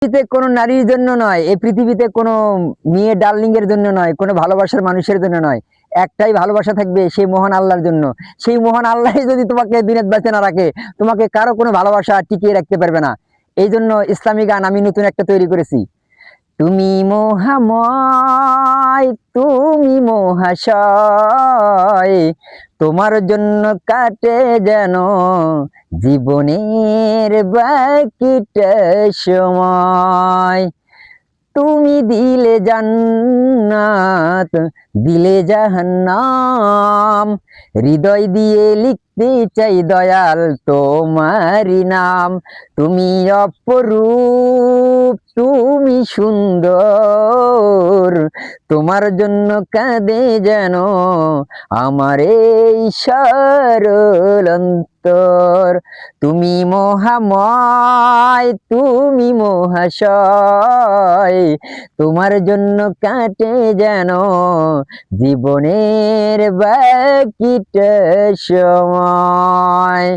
পৃথিবীতে কোনো নারীর জন্য নয়, এই পৃথিবীতে কোনো মেয়ে ডার্লিং এর জন্য নয়, কোনো ভালোবাসার মানুষের জন্য নয়। একটাই ভালোবাসা থাকবে, সেই মহান আল্লাহর জন্য। সেই মহান আল্লাহ যদি তোমাকে দুনিয়াত বাঁচিয়ে না রাখে, তোমাকে কারো কোনো ভালোবাসা টিকিয়ে রাখতে পারবে না। এই জন্য ইসলামী গান আমি নতুন একটা তৈরি করেছি। তুমি মহাময়, তুমি মহাশয়, তোমার জন্য কাটে যেন জীবনের বাকিটা সময়। তুমি দিলে জান্নাত, দিলে জাহান্নাম, হৃদয় দিয়ে লিখতে চাই দয়াল তোমারি নাম। তুমি অপরূপ, তুমি সুন্দর, তোমার জন্য কাঁদে যেন আমার এই সরল অন্তর। তুমি মহাময়, তুমি মহাশয়, তোমার জন্য কাটে যেন জীবনের বাকিটা সময়।